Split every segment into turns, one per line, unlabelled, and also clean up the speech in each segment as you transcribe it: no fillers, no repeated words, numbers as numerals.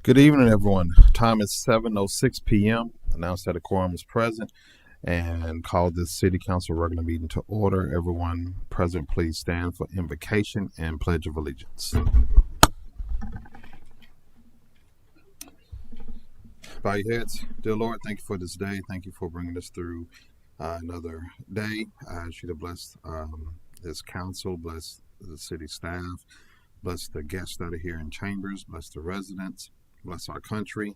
Good evening, everyone. Time is 7:06 p.m. Announced that a quorum is present and call this City Council regular meeting to order. Everyone present, please stand for invocation and pledge of allegiance. Bow your heads. Dear Lord, thank you for this day. Thank you for bringing us through another day. I ask you to bless this council, bless the city staff, bless the guests that are here in chambers, bless the residents, bless our country.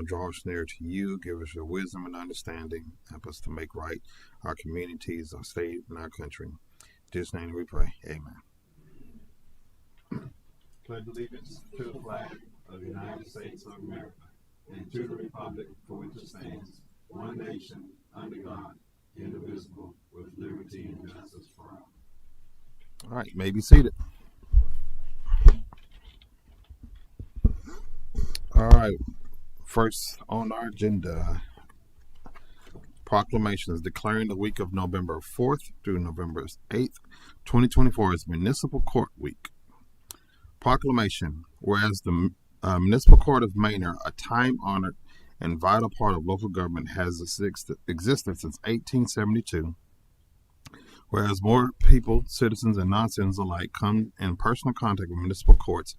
Draw us near to you. Give us your wisdom and understanding. Help us to make right our communities, our state, and our country. In Jesus' name we pray. Amen. Pledge allegiance to the flag of the United States of America and to the republic for which it stands, one nation, under God, indivisible, with liberty and justice for all. All right, you may be seated. All right, first on our agenda, proclamations declaring the week of November 4th through November 8th, 2024 as Municipal Court Week. Proclamation, whereas the Municipal Court of Manor, a time-honored and vital part of local government, has existed since 1872, whereas more people, citizens and non-citizens alike, come in personal contact with municipal courts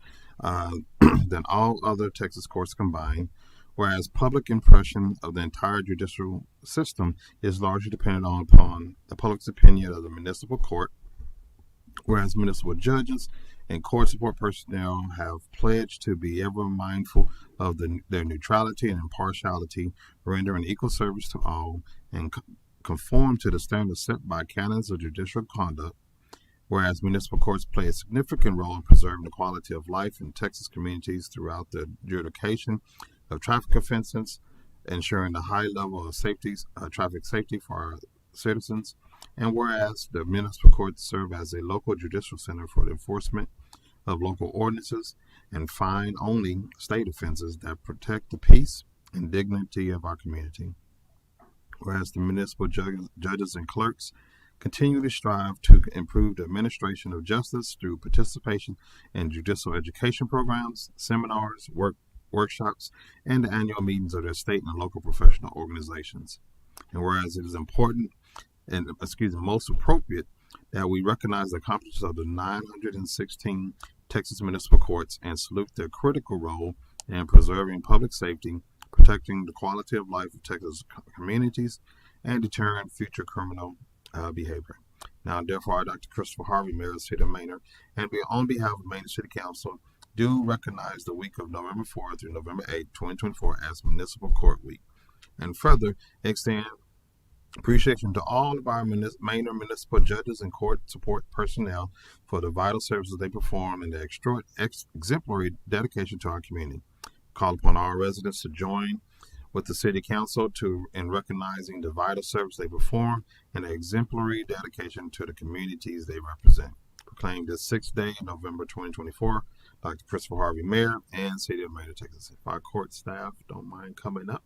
than all other Texas courts combined, whereas public impression of the entire judicial system is largely dependent upon the public's opinion of the municipal court, whereas municipal judges and court support personnel have pledged to be ever mindful of their neutrality and impartiality, rendering equal service to all, and conform to the standards set by canons of judicial conduct, whereas municipal courts play a significant role in preserving the quality of life in Texas communities throughout the adjudication of traffic offenses, ensuring a high level of traffic safety for our citizens, and whereas the municipal courts serve as a local judicial center for the enforcement of local ordinances and fine only state offenses that protect the peace and dignity of our community, whereas the municipal judges and clerks continually strive to improve the administration of justice through participation in judicial education programs, seminars, workshops, and the annual meetings of their state and local professional organizations. And whereas it is important and most appropriate that we recognize the accomplishments of the 916 Texas municipal courts and salute their critical role in preserving public safety, protecting the quality of life of Texas communities, and deterring future criminal behavior. Now, therefore, I, Dr. Christopher Harvey, Mayor of the City of Manor, and on behalf of Manor City Council, do recognize the week of November 4th through November 8th, 2024 as Municipal Court Week, and further extend appreciation to all of our Manor municipal judges and court support personnel for the vital services they perform and their exemplary dedication to our community. Call upon all residents to join with the City Council in recognizing the vital service they perform and their exemplary dedication to the communities they represent. Proclaim this 6th day in November 2024, Dr. Christopher Harvey, Mayor and City of Manor, Texas. If our court staff don't mind coming up.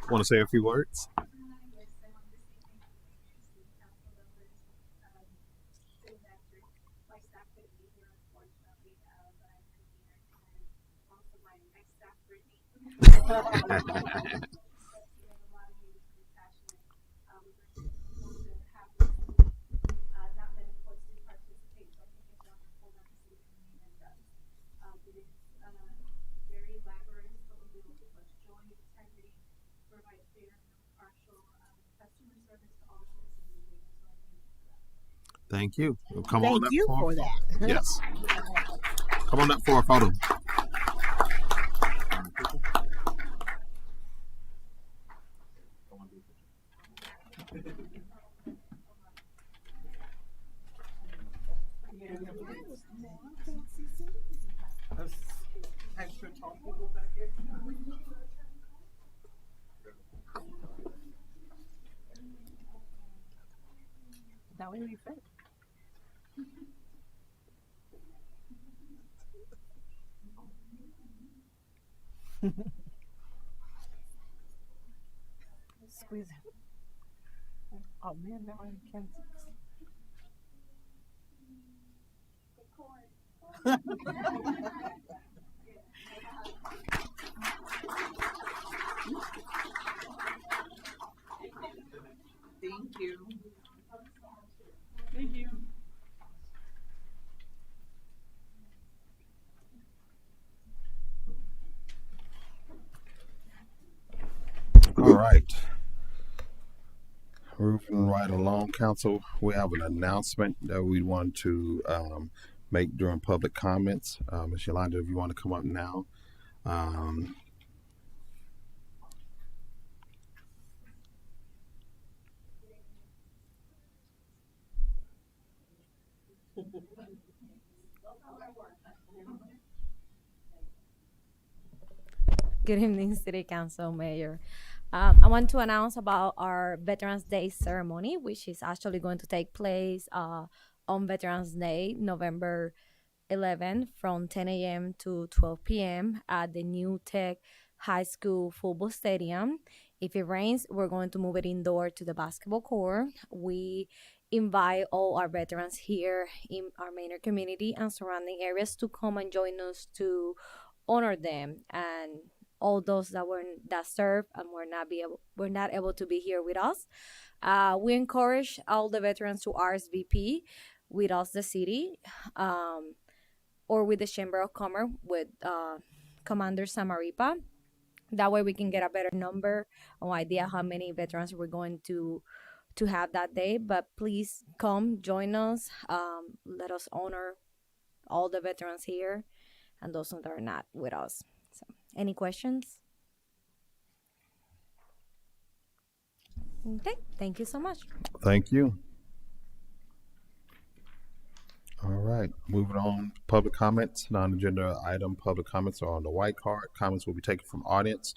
Want to say a few words? Thank you. Come
Thank
on
you for that.
Yes. Come on up for a photo.
Now we refresh. Squeeze it. Oh man, now I can't. Thank you.
All right. Moving right along, council, we have an announcement that we want to make during public comments. Ms. Yolanda, if you want to come up now. Um,
Good evening, City Council, Mayor. I want to announce about our Veterans Day ceremony, which is actually going to take place on Veterans Day, November 11th, from 10 a.m. to 12 p.m. at the New Tech High School football stadium. If it rains, we're going to move it indoor to the basketball court. We invite all our veterans here in our Manor community and surrounding areas to come and join us to honor them and all those that serve and were not able to be here with us. We encourage all the veterans to RSVP with us, the city, or with the Chamber of Commerce with Commander Samaripa. That way we can get a better number or idea how many veterans we're going to have that day. But please come join us. Let us honor all the veterans here and those that are not with us. So, any questions? Okay, thank you so much.
Thank you. All right, moving on. Public comments, non-agenda item public comments are on the white card. Comments will be taken from audience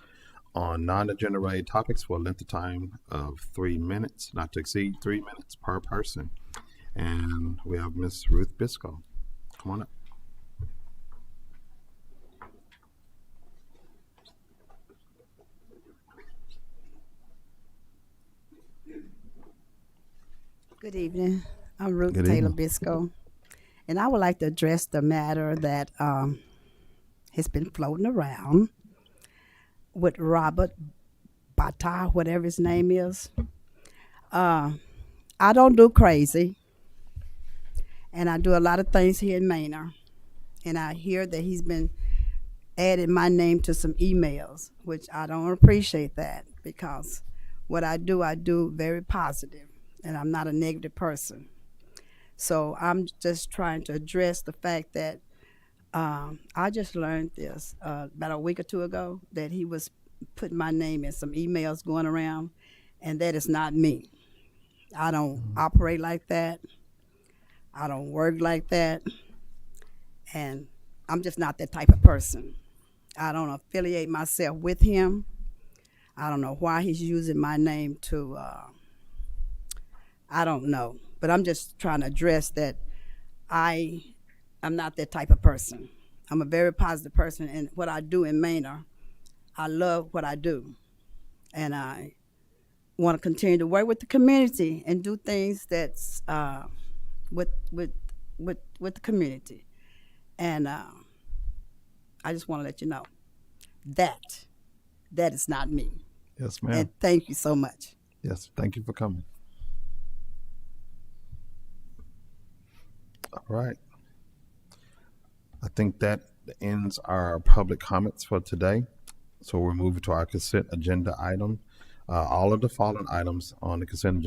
on non-agenda related topics for a length of time of 3 minutes, not to exceed 3 minutes per person. And we have Miss Ruth Biscoe. Come on up.
Good evening. I'm Ruth
Good
Taylor
evening.
Biscoe, and I would like to address the matter that has been floating around with Robert Bata, whatever his name is. I don't do crazy, and I do a lot of things here in Manor, and I hear that he's been adding my name to some emails, which I don't appreciate that because what I do very positive, and I'm not a negative person. So I'm just trying to address the fact that I just learned this about a week or two ago that he was putting my name in some emails going around, and that is not me. I don't operate like that. I don't work like that. And I'm just not that type of person. I don't affiliate myself with him. I don't know why he's using my name to, I don't know. But I'm just trying to address that I'm not that type of person. I'm a very positive person, and what I do in Manor, I love what I do. And I want to continue to work with the community and do things that's with the community. And I just want to let you know that is not me.
Yes, ma'am.
And thank you so much.
Yes, thank you for coming. All right. I think that ends our public comments for today. So we're moving to our consent agenda item. All of the following items on the consent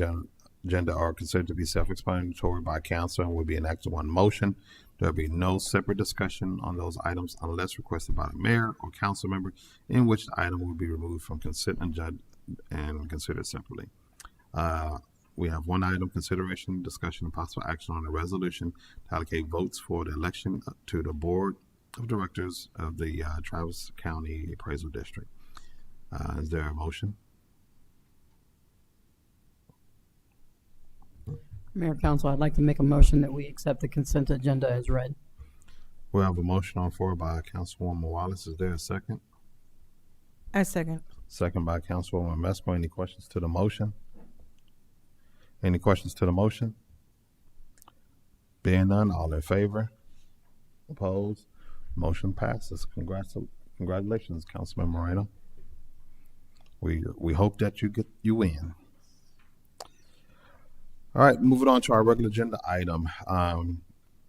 agenda are considered to be self-explanatory by council and will be enacted one motion. There'll be no separate discussion on those items unless requested by the mayor or council member, in which the item will be removed from consent agenda and considered separately. We have one item, consideration, discussion, and possible action on a resolution to allocate votes for the election to the board of directors of the Travis County Appraisal District. Is there a motion?
Mayor, Council, I'd like to make a motion that we accept the consent agenda as read.
We have a motion on the floor by Councilwoman Wallace. Is there a second?
I second.
Second by Councilwoman Mesco. Any questions to the motion? Any questions to the motion? Being none, all in favor? Opposed? Motion passes. Congratulations, Councilman Moreno. We hope that you win. All right, moving on to our regular agenda item. And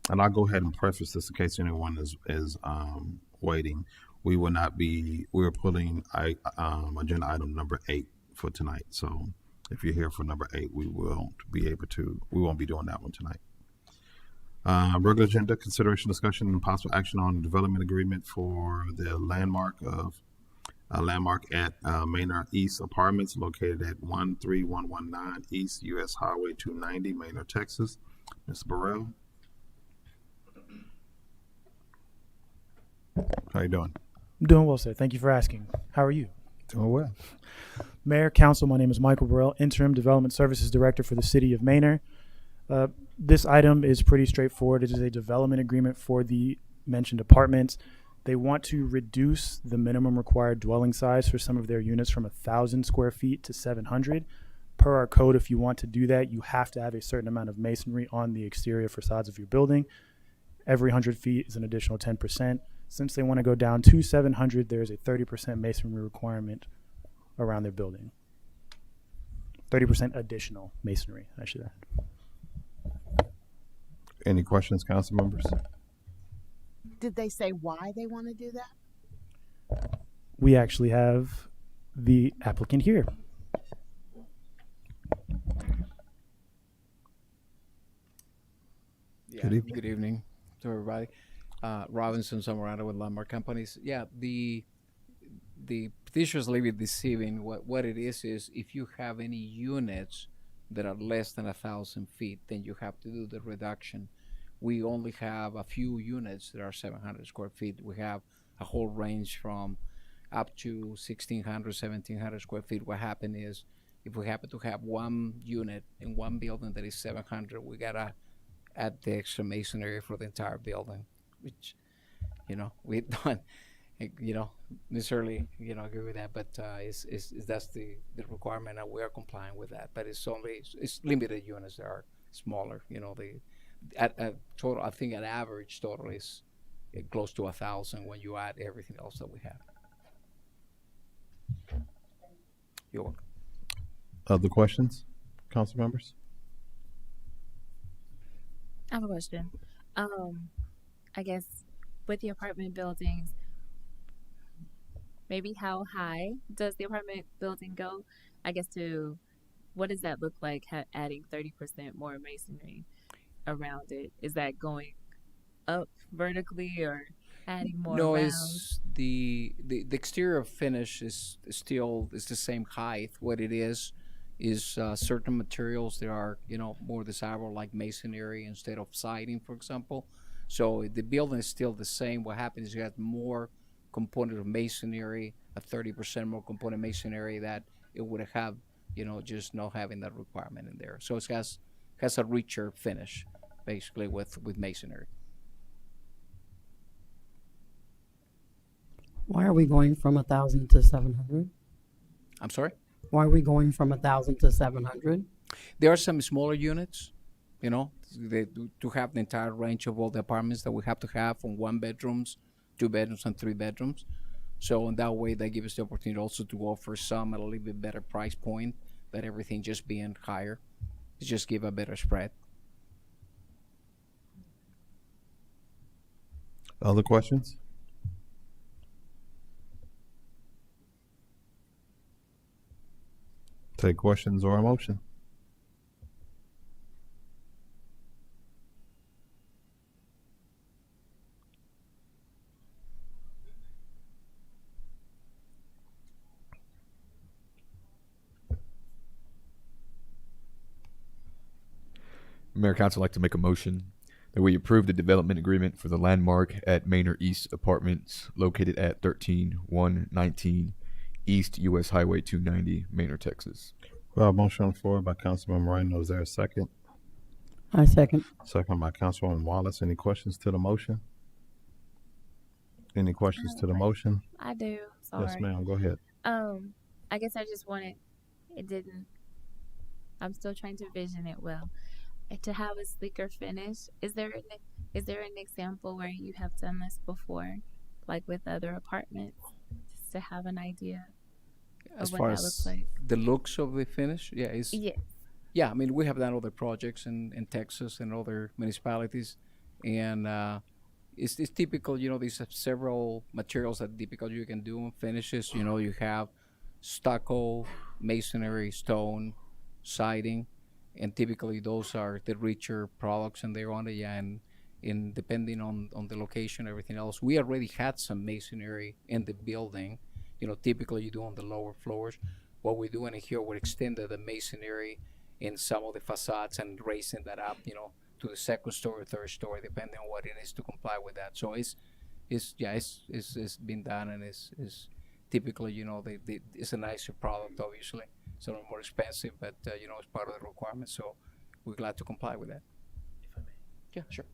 I'll go ahead and preface this in case anyone is waiting. We're pulling agenda item number 8 for tonight. So if you're here for number 8, we won't be doing that one tonight. Regular agenda consideration, discussion, and possible action on the development agreement for the landmark at Maynard East Apartments located at 13119 East US Highway 290, Maynard, Texas. Mr. Burrell. How you doing?
I'm doing well, sir. Thank you for asking. How are you?
Doing well.
Mayor, Council, my name is Michael Burrell, Interim Development Services Director for the City of Maynard. This item is pretty straightforward. It is a development agreement for the mentioned apartments. They want to reduce the minimum required dwelling size for some of their units from 1,000 square feet to 700. Per our code, if you want to do that, you have to have a certain amount of masonry on the exterior facades of your building. Every 100 feet is an additional 10%. Since they want to go down to 700, there's a 30% masonry requirement around their building. 30% additional masonry, I should add.
Any questions, council members?
Did they say why they want to do that?
We actually have the applicant here.
Yeah,
Good evening.
Good evening to everybody. Robinson Zamorano with Landmark Companies. Yeah, the petition is a little bit deceiving. What it is if you have any units that are less than 1,000 feet, then you have to do the reduction. We only have a few units that are 700 square feet. We have a whole range from up to 1,600, 1,700 square feet. What happened is if we happen to have one unit in one building that is 700, we gotta add the extra masonry for the entire building, which, we don't, necessarily, agree with that, but that's the requirement, and we are complying with that. But it's limited units that are smaller. At total, I think an average total is close to 1,000 when you add everything else that we have. You're welcome.
Other questions, council members?
I have a question. I guess with the apartment buildings, maybe how high does the apartment building go? I guess what does that look like adding 30% more masonry around it? Is that going up vertically or adding more
No,
around?
it's the exterior finish is the same height. What it is certain materials that are more desirable, like masonry instead of siding, for example. So the building is still the same. What happens is you have more component of masonry, a 30% more component masonry that it would have, just not having that requirement in there. So it has a richer finish, basically with masonry.
Why are we going from 1,000 to 700?
I'm sorry?
Why are we going from 1,000 to 700?
There are some smaller units, to have the entire range of all the apartments that we have to have, from 1 bedrooms, 2 bedrooms, and 3 bedrooms. So in that way, they give us the opportunity also to offer some at a little bit better price point than everything just being higher. To just give a better spread.
Other questions? Take questions or a motion.
Mayor, Council, I'd like to make a motion that we approve the development agreement for the landmark at Maynard East Apartments located at 13119 East US Highway 290, Maynard, Texas.
We have a motion on the floor by Councilman Moreno. Is there a second?
I second.
Second by Councilwoman Wallace. Any questions to the motion? Any questions to the motion?
I do. Sorry.
Yes, ma'am. Go ahead.
I guess I just wanted, I'm still trying to vision it well. To have a sleeker finish, is there Is there an example where you have done this before, like with other apartments, just to have an idea
As
of
far
what that looks
as
like?
the looks of the finish, yeah, it's
Yes.
yeah. I mean, we have done other projects in Texas and other municipalities, and it's typical. You know, these are several materials that typical you can do in finishes. You know, you have stucco, masonry, stone, siding, and typically those are the richer products, and they're on it. Yeah, and in depending on the location, everything else. We already had some masonry in the building. You know, typically you do on the lower floors. What we're doing here, we're extending the masonry in some of the facades and raising that up. You know, to the second story, third story, depending on what it is to comply with that. So it's been done, and it's typically, you know, it's a nicer product. Obviously, it's a little more expensive, but you know, it's part of the requirement. So we're glad to comply with that. Yeah, sure.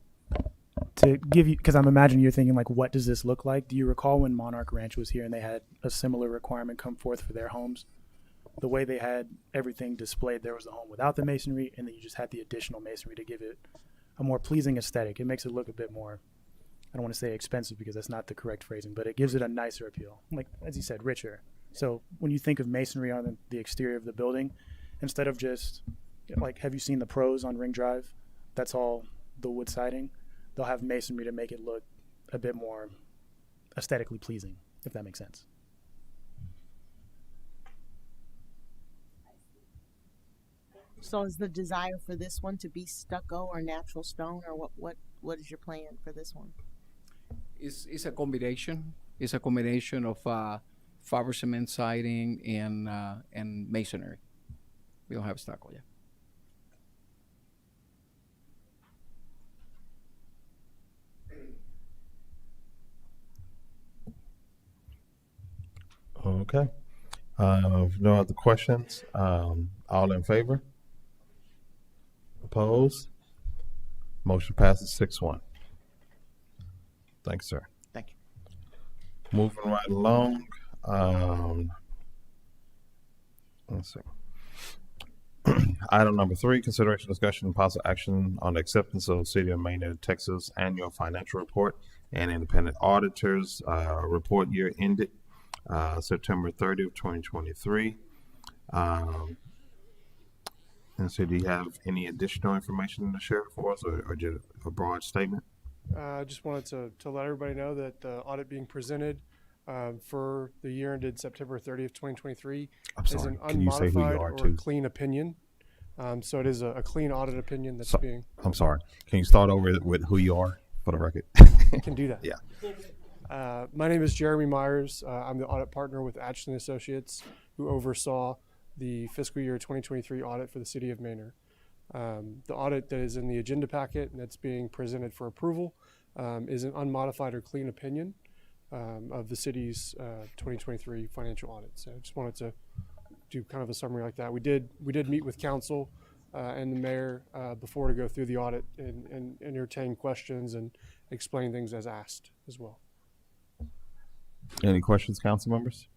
To give you, because I'm imagining you're thinking like, what does this look like? Do you recall when Monarch Ranch was here and they had a similar requirement come forth for their homes? The way they had everything displayed, there was the home without the masonry, and then you just had the additional masonry to give it a more pleasing aesthetic. It makes it look a bit more, I don't want to say expensive because that's not the correct phrasing, but it gives it a nicer appeal. Like, as you said, richer. So when you think of masonry on the exterior of the building, instead of just, like, have you seen the pros on Ring Drive? That's all the wood siding. They'll have masonry to make it look a bit more aesthetically pleasing, if that makes sense.
So is the desire for this one to be stucco or natural stone, or what is your plan for this one?
It's a combination. It's a combination of fiber cement siding and masonry. We don't have stucco yet.
Okay. If no other questions, all in favor? Opposed? Motion passes 6-1. Thanks, sir.
Thank you.
Moving right along. Let's see. Item number 3, consideration, discussion, and possible action on the acceptance of City of Maynard, Texas annual financial report and independent auditors report year ended September 30th, 2023. And so, do you have any additional information to share for us, or just a broad statement?
I just wanted to let everybody know that the audit being presented for the year ended September 30th, 2023 is an
Can you say who you
unmodified
are
or
too?
clean opinion. So it is a clean audit opinion that's
So-
being,
I'm sorry. Can you start over with who you are for the record?
can do that.
Yeah.
My name is Jeremy Myers. I'm the audit partner with Atchison Associates, who oversaw the fiscal year 2023 audit for the city of Manor. The audit that is in the agenda packet and that's being presented for approval is an unmodified or clean opinion of the city's 2023 financial audit. So I just wanted to do kind of a summary like that. We did meet with council and the mayor before to go through the audit and entertain questions and explain things as asked as well.
Any questions, council members?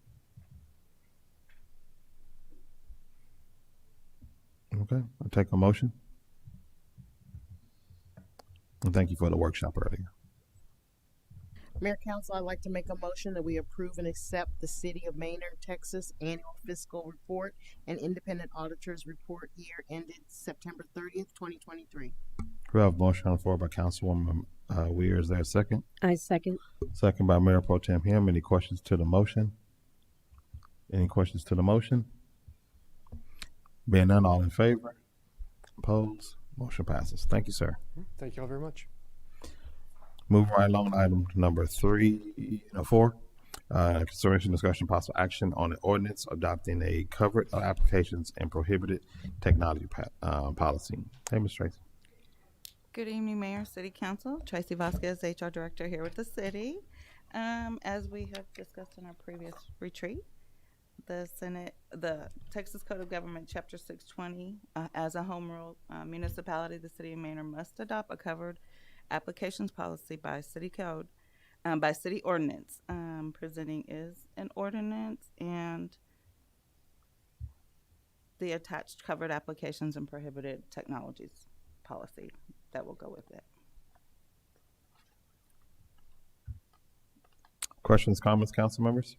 Okay, I'll take a motion. And thank you for the workshop earlier.
Mayor Council, I'd like to make a motion that we approve and accept the City of Maynard, Texas annual fiscal report and independent auditors report year ended September 30th, 2023.
We have a motion on the floor by Councilwoman Weir. Is there a second?
I second.
Second by Mayor Pro Tem Him. Any questions to the motion? Any questions to the motion? Being none, all in favor? Opposed? Motion passes. Thank you, sir.
Thank you all very much.
Moving right along, item number 4. Consideration, discussion, possible action on an ordinance adopting a covered applications and prohibited technology policy. Hey, Ms. Tracy.
Good evening, Mayor, City Council. Tracy Vasquez, HR Director here with the city. As we have discussed in our previous retreat, the Texas Code of Government, Chapter 620, as a home rule municipality, the city of Manor must adopt a covered applications policy by city code, by city ordinance. Presenting is an ordinance and the attached covered applications and prohibited technologies policy that will go with it.
Questions, comments, council members?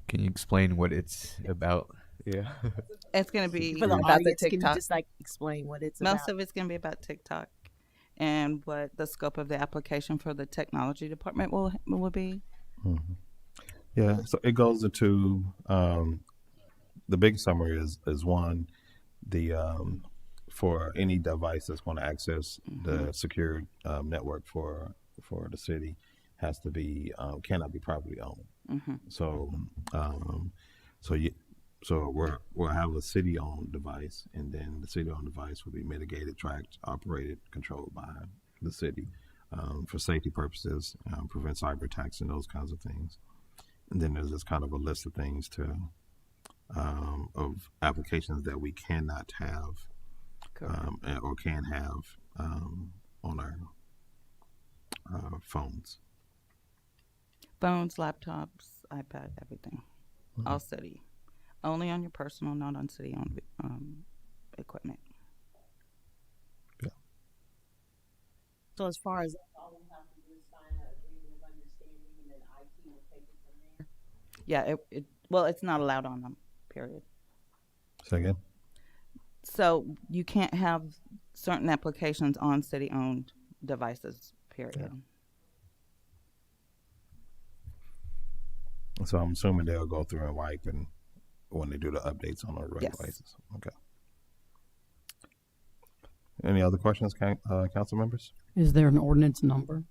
Can you explain what it's about? Yeah.
It's gonna be
For the
about the
audience, can you
TikTok.
just like explain what it's
Most
about?
of it's gonna be about TikTok and what the scope of the application for the technology department will be.
Mhm. Yeah, so it goes into the big summary is one, the for any device that's going to access the secured network for the city has to be cannot be privately owned. So we'll have a city owned device, and then the city owned device will be mitigated, tracked, operated, controlled by the city for safety purposes, prevent cyber attacks and those kinds of things. And then there's this kind of a list of things of applications that we cannot have or can have on our phones.
Phones, laptops, iPad, everything, all city. Only on your personal, not on city owned equipment.
So as far as all we have to do is sign an agreement of understanding, and then IT will take it from there.
Yeah, well, it's not allowed on them. Period.
Say again?
So you can't have certain applications on city owned devices. Period.
So I'm assuming they'll go through and wipe and when they do the updates on a regular
Yes.
basis. Okay. Any other questions, council members?
Is there an ordinance number?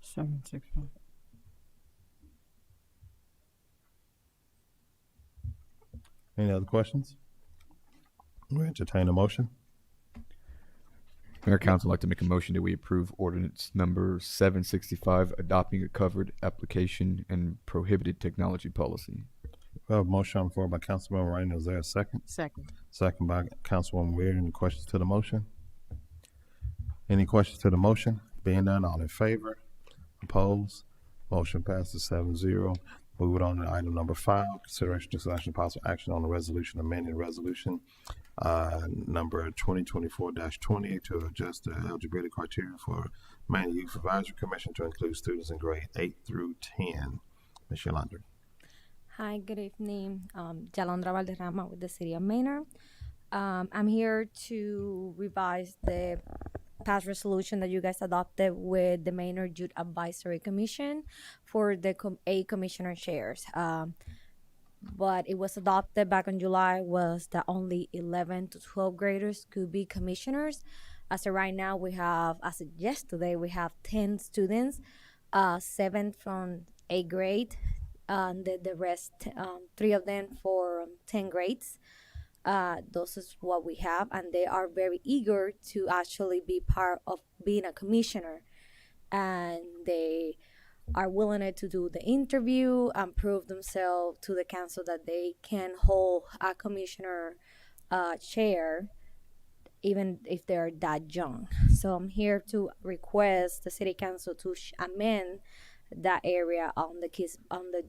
765.
Any other questions? We entertain a motion.
Mayor, council, I'd like to make a motion that we approve ordinance number 765, adopting a covered application and prohibited technology policy.
We have a motion on the floor by Councilman Rainer. Is there a second?
Second.
Second by Councilwoman Weir. Any questions to the motion? Any questions to the motion? Being none, all in favor? Opposed? Motion passes 7-0. Moving on to item number 5, consideration, discussion, possible action on the resolution amending resolution number 2024-20 to adjust the eligibility criteria for Manor Youth Advisory Commission to include students in grade 8 through 10. Ms. Yolanda.
Hi, good evening. Yolanda Valderrama with the City of Manor. I'm here to revise the past resolution that you guys adopted with the Manor Youth Advisory Commission for the 8 commissioner chairs. But it was adopted back in July was that only 11 to 12 graders could be commissioners. As of right now, we have, as of yesterday, we have 10 students, 7 from 8th grade, and the rest, 3 of them for 10 grades. Those is what we have, and they are very eager to actually be part of being a commissioner, and they are willing to do the interview and prove themselves to the council that they can hold a commissioner chair even if they're that young. So I'm here to request the city council to amend that area on the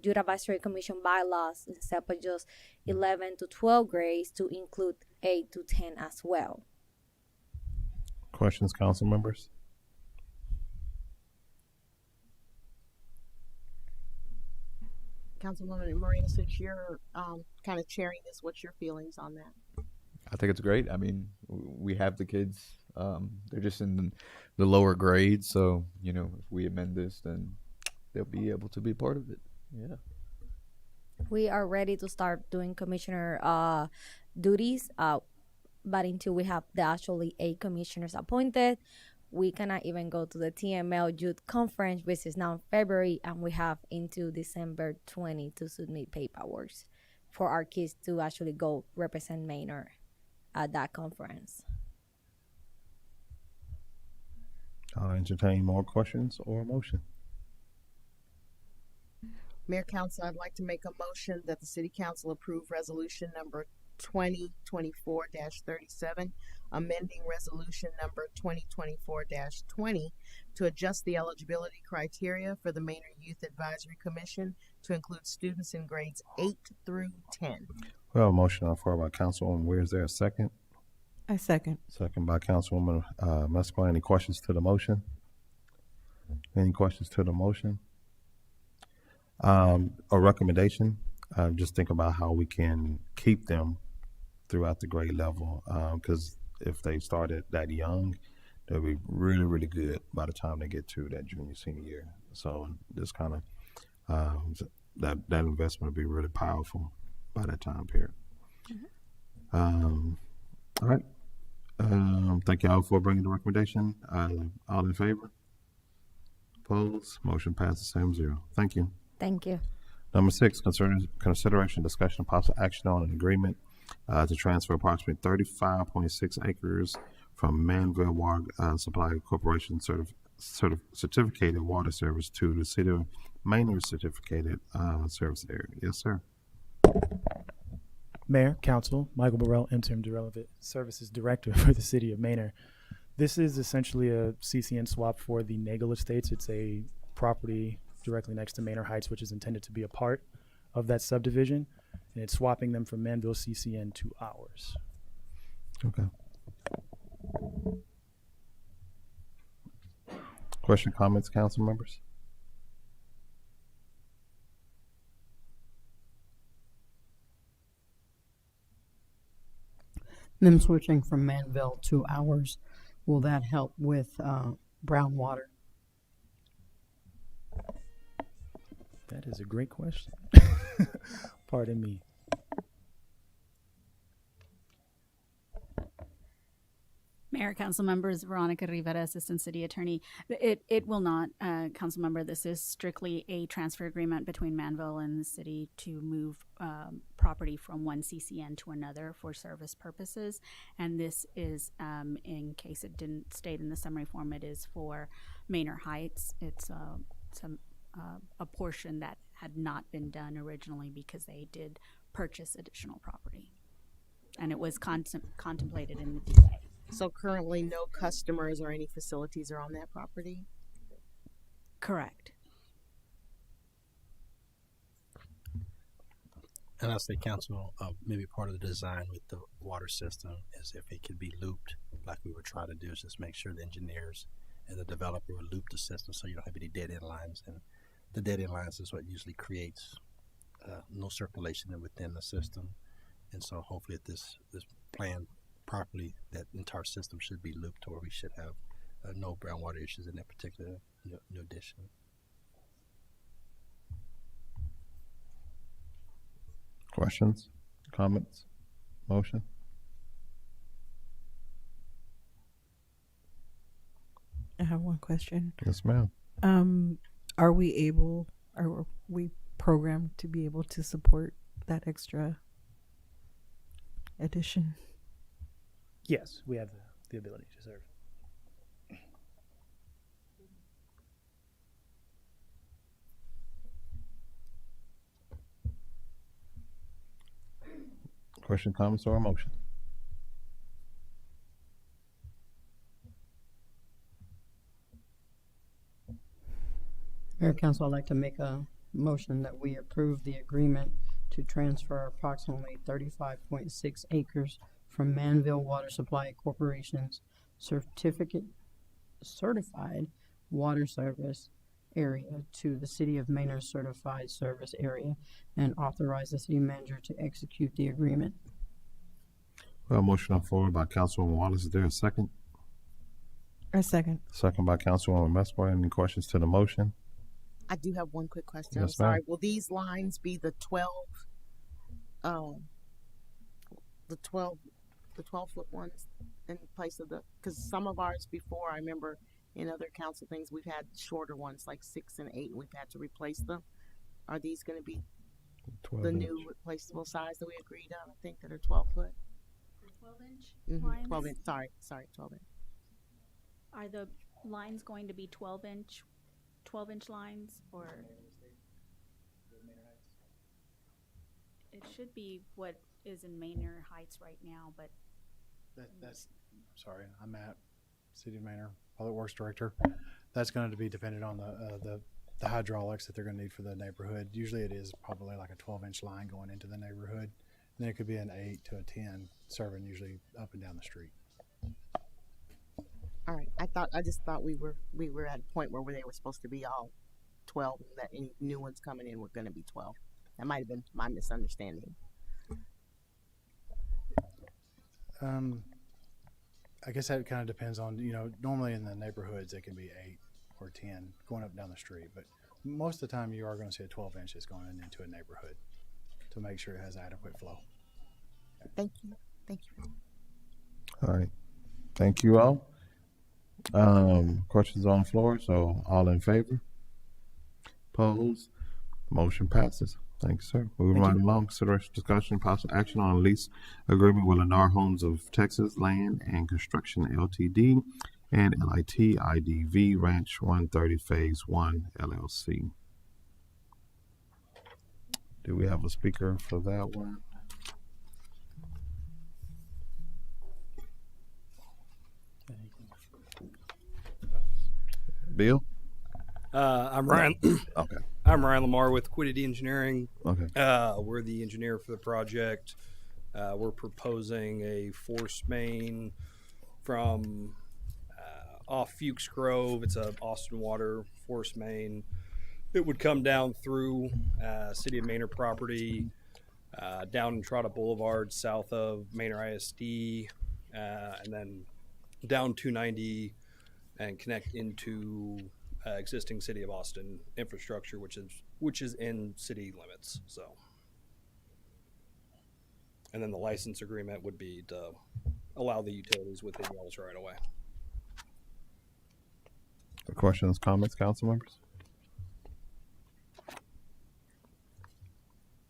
Youth Advisory Commission bylaws instead of just 11 to 12 grades to include 8 to 10 as well.
Questions, council members?
Councilwoman Marina, since you're kind of chairing this, what's your feelings on that?
I think it's great. I mean, we have the kids. They're just in the lower grades, so if we amend this, then they'll be able to be part of it. Yeah.
We are ready to start doing commissioner duties, but until we have the actually 8 commissioners appointed, we cannot even go to the TML Youth Conference, which is now in February, and we have into December 20 to submit paperwork for our kids to actually go represent Manor at that conference.
I'll entertain more questions or a motion.
Mayor, council, I'd like to make a motion that the city council approve resolution number 2024-37, amending resolution number 2024-20 to adjust the eligibility criteria for the Maynard Youth Advisory Commission to include students in grades 8 through 10.
We have a motion on the floor by Councilwoman Weir. Is there a second?
I second.
Second by Councilwoman Musgrave. Any questions to the motion? Any questions to the motion? A recommendation, just think about how we can keep them throughout the grade level, because if they started that young, they'll be really, really good by the time they get to that junior, senior year. So this kind of, that investment will be really powerful by that time period. All right. Thank y'all for bringing the recommendation. All in favor? Opposed? Motion passes 7-0. Thank you.
Thank you.
Number 6, consideration, discussion, and possible action on an agreement to transfer approximately 35.6 acres from Manville Water Supply Corporation certificated water service to the City of Maynard certificated service area. Yes, sir.
Mayor, Council, Michael Burrell, Interim Development Services Director for the City of Maynard. This is essentially a CCN swap for the Nagel Estates. It's a property directly next to Maynard Heights, which is intended to be a part of that subdivision, and it's swapping them from Manville CCN to ours.
Okay. Question, comments, council members?
Them switching from Manville to ours, will that help with brown water?
That is a great question. Pardon me.
Mayor, council members, Veronica Rivera, Assistant City Attorney. It will not, council member. This is strictly a transfer agreement between Manville and the city to move property from one CCN to another for service purposes. And this is, in case it didn't state in the summary form, it is for Maynard Heights. It's a portion that had not been done originally because they did purchase additional property, and it was contemplated in the DA.
So currently no customers or any facilities are on that property?
Correct.
And I say, council, maybe part of the design with the water system is if it could be looped, like we were trying to do, is just make sure the engineers and the developer will loop the system so you don't have any dead end lines. And the dead end lines is what usually creates no circulation within the system. And so hopefully if this plan properly, that entire system should be looped, or we should have no groundwater issues in that particular new addition.
Questions, comments, motion?
I have one question.
Yes, ma'am.
Are we programmed to be able to support that extra addition?
Yes, we have the ability to serve.
Question, comments, or a motion?
Mayor, Council, I'd like to make a motion that we approve the agreement to transfer approximately 35.6 acres from Manville Water Supply Corporation's certified water service area to the City of Maynard certified service area, and authorize the city manager to execute the agreement.
We have a motion on the floor by Councilwoman Wallace. Is there a second?
A second.
Second by Councilwoman Musgrave. Any questions to the motion?
I do have one quick question.
Yes,
I'm sorry.
ma'am.
Will these lines be the 12 foot ones in place of because some of ours before, I remember in other council things, we've had shorter ones like 6 and 8, and we've had to replace them. Are these going to be
12
the
inch.
new replaceable size that we agreed on? I think that are 12 foot.
12-inch lines?
12 inch. Sorry, 12 inch.
Are the lines going to be 12-inch lines, or it should be what is in Manor Heights right now, but
That's sorry, I'm Matt, City of Manor, Public Works Director. That's going to be dependent on the hydraulics that they're going to need for the neighborhood. Usually it is probably like a 12-inch line going into the neighborhood. And then it could be an 8 to a 10 serving usually up and down the street.
All right. I just thought we were at a point where they were supposed to be all 12, and that any new ones coming in were going to be 12. That might have been my misunderstanding.
I guess that kind of depends on, normally in the neighborhoods, it can be 8 or 10 going up and down the street. But most of the time you are going to see a 12 inches going into a neighborhood to make sure it has adequate flow.
Thank you. Thank you.
All right. Thank you all. Questions on the floor. So all in favor? Opposed? Motion passes. Thank you, sir. Moving right along. Consideration, discussion, possible action on a lease agreement with Lennar Homes of Texas Land and Construction Ltd. and LIT IDV Ranch 130 Phase 1 LLC. Do we have a speaker for that one? Bill?
I'm Ryan.
Okay.
I'm Ryan Lamar with Quiddity Engineering.
Okay.
We're the engineer for the project. We're proposing a force main from off Fuchs Grove. It's a Austin Water force main. It would come down through City of Manor property, down Entrada Boulevard, south of Manor ISD, and then down 290 and connect into existing City of Austin infrastructure, which is in city limits. So, and then the license agreement would be to allow the utilities within Wells right away.
Questions, comments, council members?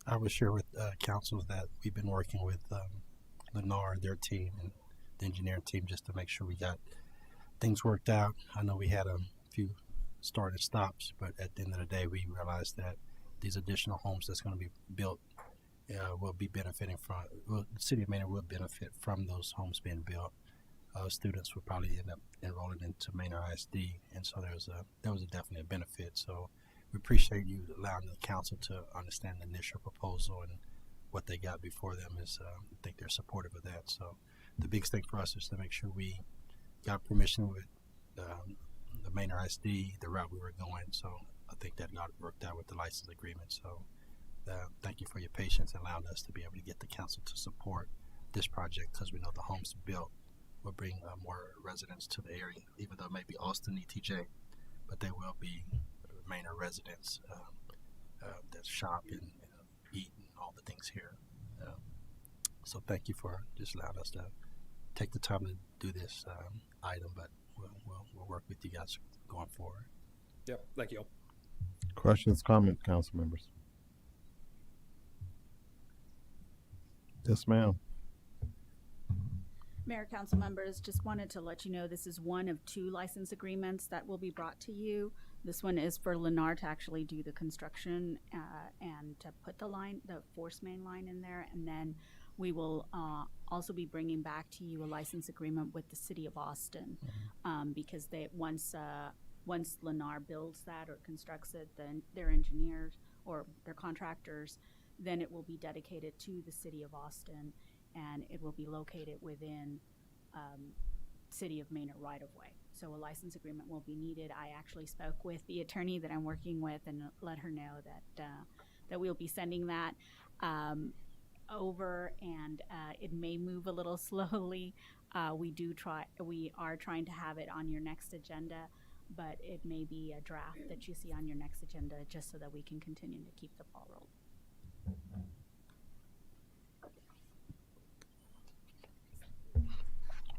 I will share with council that we've been working with Lennar, their team, and the engineering team just to make sure we got things worked out. I know we had a few start and stops, but at the end of the day, we realized that these additional homes that's going to be built will be benefiting from. Well, the City of Manor will benefit from those homes being built. Students will probably end up enrolling into Manor ISD, and so there was a definite benefit. So we appreciate you allowing the council to understand the initial proposal and what they got before them. I think they're supportive of that. So the biggest thing for us is to make sure we got permission with the Manor ISD, the route we were going. So I think that got worked out with the license agreement. So thank you for your patience and allowing us to be able to get the council to support this project, because we know the homes built will bring more residents to the area, even though it may be Austin ETJ, but they will be Manor residents that shop and eat and all the things here. So thank you for just allowing us to take the time to do this item, but we'll work with you guys going forward.
Yep. Thank you.
Questions, comments, council members? Yes, ma'am.
Mayor, council members, just wanted to let you know this is one of 2 license agreements that will be brought to you. This one is for Lennar to actually do the construction and to put the force main line in there, and then we will also be bringing back to you a license agreement with the City of Austin, because they once Lennar builds that or constructs it, then their engineers or their contractors, then it will be dedicated to the City of Austin, and it will be located within City of Manor right-of-way. So a license agreement will be needed. I actually spoke with the attorney that I'm working with and let her know that we'll be sending that over, and it may move a little slowly. We are trying to have it on your next agenda, but it may be a draft that you see on your next agenda, just so that we can continue to keep the ball rolling.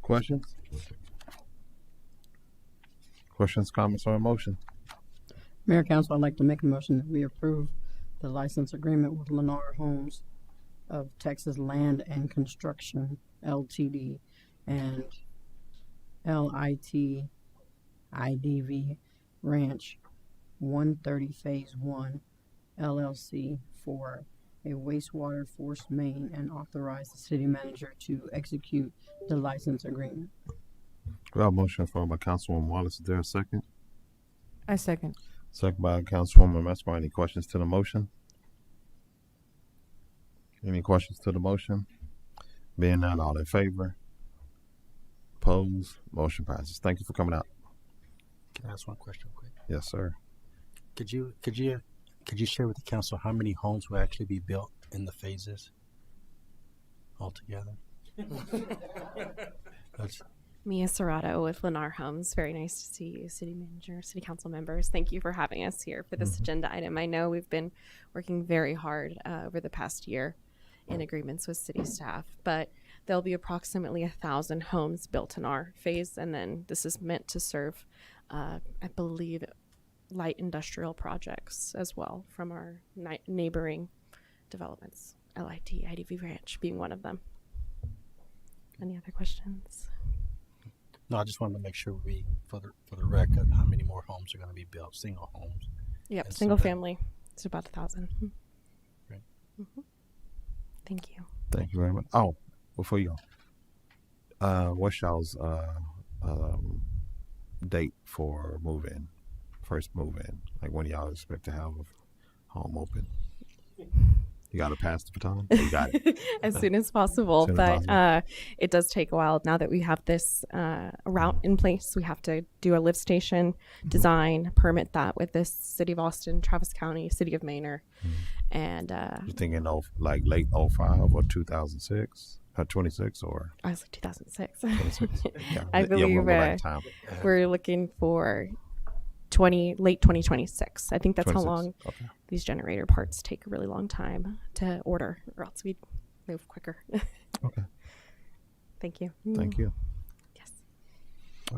Questions? Questions, comments, or a motion?
Mayor, council, I'd like to make a motion that we approve the license agreement with Lennar Homes of Texas Land and Construction Ltd. and LIT IDV Ranch 130 Phase 1 LLC for a wastewater force main and authorize the city manager to execute the license agreement.
We have a motion from by Councilwoman Wallace. Is there a second?
I second.
Second by Councilwoman Messmer. Any questions to the motion? Any questions to the motion? Being none, all in favor? Opposed? Motion passes. Thank you for coming out.
Can I ask one question real quick?
Yes, sir.
Could you share with the council how many homes will actually be built in the phases altogether? That's
Mia Serrato with Lennar Homes. Very nice to see you, city manager, city council members. Thank you for having us here for this agenda item. I know we've been working very hard over the past year in agreements with city staff, but there'll be approximately 1,000 homes built in our phase, and then this is meant to serve, I believe, light industrial projects as well from our neighboring developments, LIT, IDV Ranch being one of them. Any other questions?
No, I just wanted to make sure for the record, how many more homes are going to be built, single homes?
Yep,
And so
single
that-
family. It's about 1,000.
Right.
Thank you.
Thank you very much. Oh, before you go, what's y'all's date for move-in? First move-in? Like when y'all expect to have a home open? You got to pass the baton? You got it.
As soon as possible.
Soon as
But
possible.
it does take a while. Now that we have this route in place, we have to do a lift station design, permit that with the City of Austin, Travis County, City of Manor. And
You thinking of like late 05 or 2006 or 26 or?
I was like 2006.
26. Yeah.
I
Yeah,
believe
we're right in time.
we're looking for late 2026. I think that's how
26.
long
Okay.
these generator parts take a really long time to order, or else we'd move quicker.
Okay.
Thank you.
Thank you.
Yes.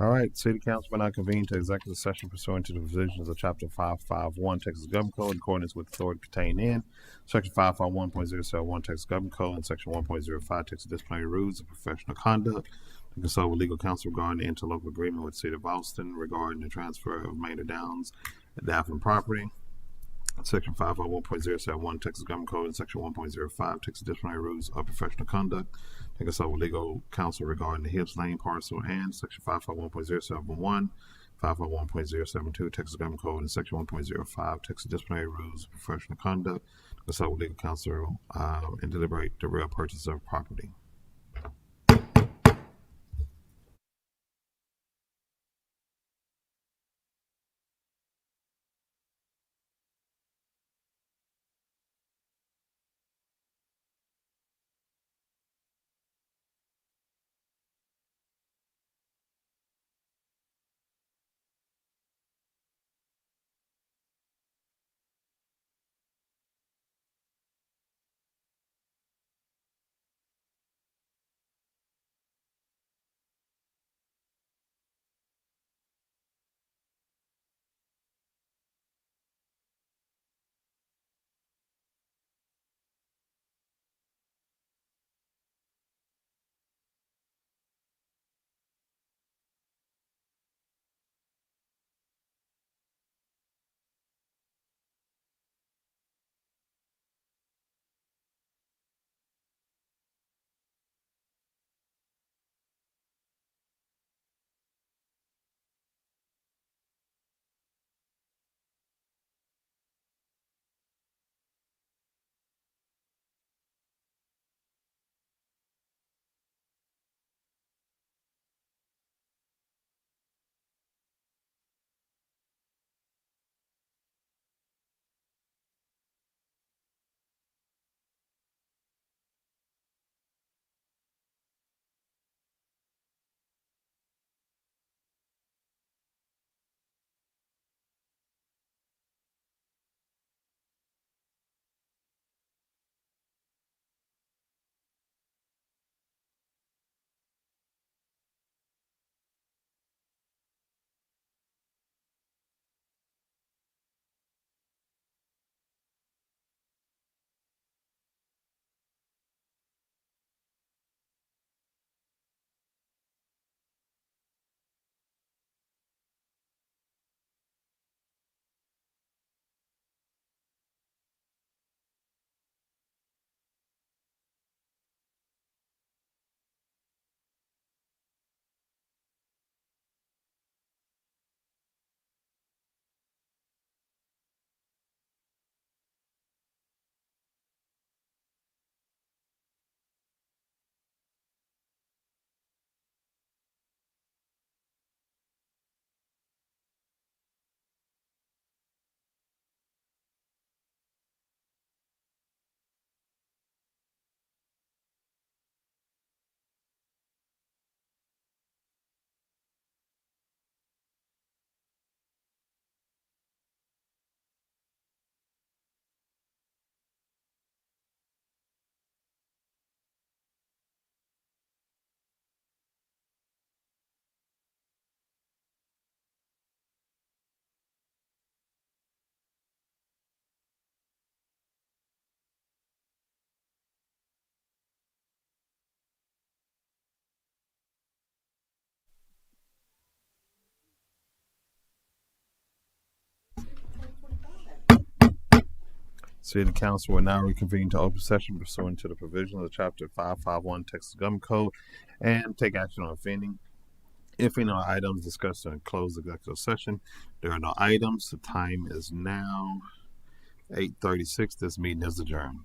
All right. City Council will now convene to executive session pursuant to the provisions of Chapter 551 Texas Government Code in accordance with authority contained in Section 551.071 Texas Government Code and Section 1.05 Texas Disciplinary Rules of Professional Conduct to consult with legal counsel regarding the interlocal agreement with the City of Austin regarding the transfer of Maynard Downs and Daphne property. Section 551.071 Texas Government Code and Section 1.05 Texas Disciplinary Rules of Professional Conduct to consult with legal counsel regarding the Hibbs Lane parcel and Section 551.071, 551.072 Texas Government Code and Section 1.05 Texas Disciplinary Rules of Professional Conduct to consult with legal counsel and deliberate the real purchase of property. City Council will now reconvene to open session pursuant to the provisions of Chapter 551 Texas Government Code and take action on offending. If any items discussed in closed executive session, there are no items. The time is now 8:36. This meeting is adjourned.